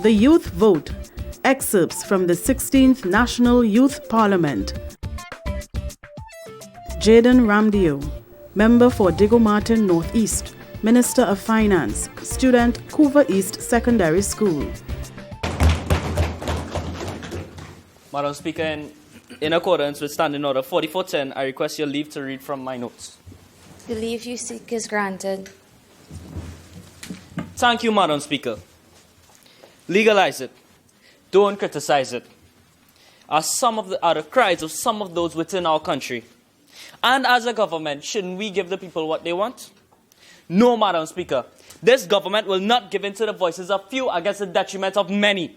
The Youth Vote. Excerpts from the 16th National Youth Parliament. Jaden Ramdeo, Member for Digo Martin Northeast, Minister of Finance, student, Couva East Secondary School. Madam Speaker, in accordance with Standing Order 4410, I request your leave to read from my notes. The leave you seek is granted. Thank you, Madam Speaker. Legalize it. Don't criticize it. Are the cries of some of those within our country. And as a government, shouldn't we give the people what they want? No, Madam Speaker. This government will not give in to the voices of few against the detriment of many.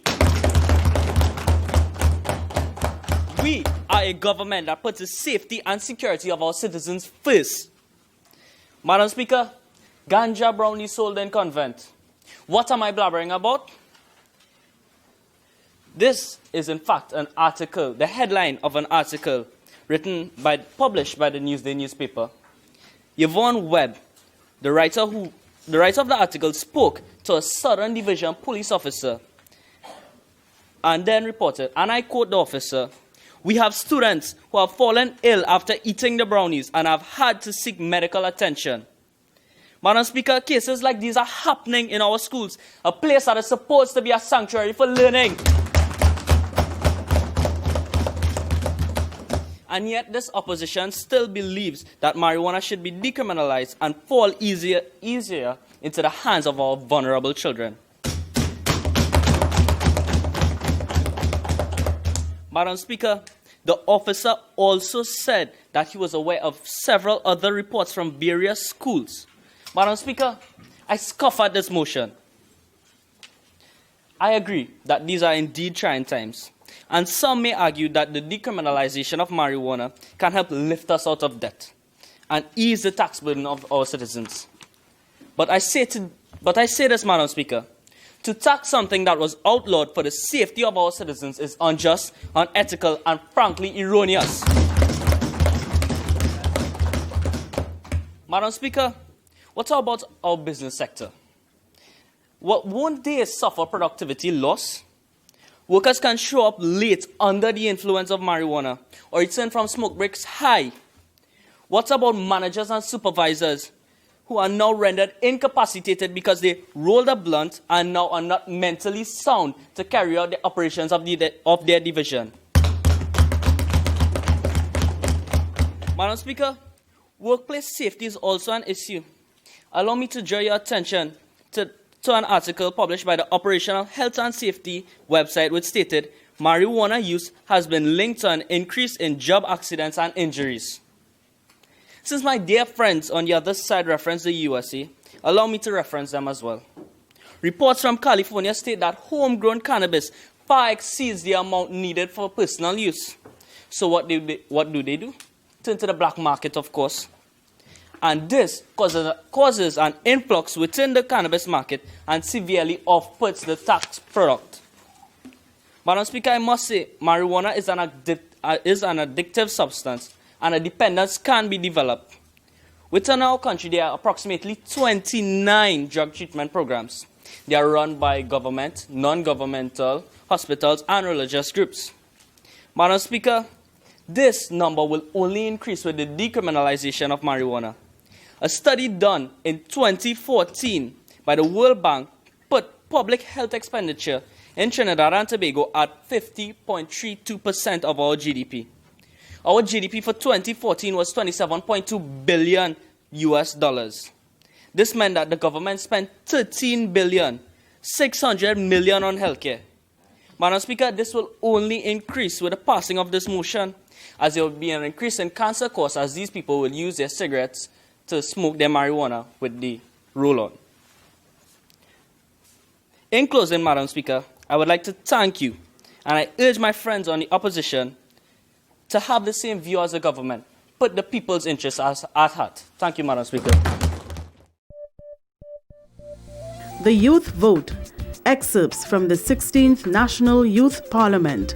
We are a government that puts the safety and security of our citizens first. Madam Speaker, ganja brownie sold in convent. What am I blabbering about? This is in fact an article, the headline of an article published by the Newsday newspaper. Yvonne Webb, the writer of the article, spoke to a Southern Division police officer and then reported, and I quote the officer, "We have students who have fallen ill after eating the brownies and have had to seek medical attention." Madam Speaker, cases like these are happening in our schools, a place that is supposed to be a sanctuary for learning. And yet this opposition still believes that marijuana should be decriminalized and fall easier into the hands of our vulnerable children. Madam Speaker, the officer also said that he was aware of several other reports from various schools. Madam Speaker, I scoff at this motion. I agree that these are indeed trying times, and some may argue that the decriminalization of marijuana can help lift us out of debt and ease the tax burden of our citizens. But I say this, Madam Speaker, to tax something that was outlawed for the safety of our citizens is unjust, unethical, and frankly erroneous. Madam Speaker, what about our business sector? Won't they suffer productivity loss? Workers can show up late under the influence of marijuana or return from smoke breaks high. What about managers and supervisors who are now rendered incapacitated because they rolled a blunt and now are not mentally sound to carry out the operations of their division? Madam Speaker, workplace safety is also an issue. Allow me to draw your attention to an article published by the Operational Health and Safety website, which stated marijuana use has been linked to an increase in job accidents and injuries. Since my dear friends on the other side reference the USA, allow me to reference them as well. Reports from California state that homegrown cannabis far exceeds the amount needed for personal use. So what do they do? Turn to the black market, of course. And this causes an influx within the cannabis market and severely off-puts the tax product. Madam Speaker, I must say, marijuana is an addictive substance and a dependence can be developed. Within our country, there are approximately 29 drug treatment programs. They are run by government, non-governmental, hospitals, and religious groups. Madam Speaker, this number will only increase with the decriminalization of marijuana. A study done in 2014 by the World Bank put public health expenditure in Trinidad and Tobago at 50.32% of our GDP. Our GDP for 2014 was $27.2 billion US. This meant that the government spent $13 billion, $600 million on healthcare. Madam Speaker, this will only increase with the passing of this motion, as there will be an increase in cancer costs as these people will use their cigarettes to smoke their marijuana with the roll-on. In closing, Madam Speaker, I would like to thank you, and I urge my friends on the opposition to have the same view as the government, put the people's interests at heart. Thank you, Madam Speaker. The Youth Vote. Excerpts from the 16th National Youth Parliament.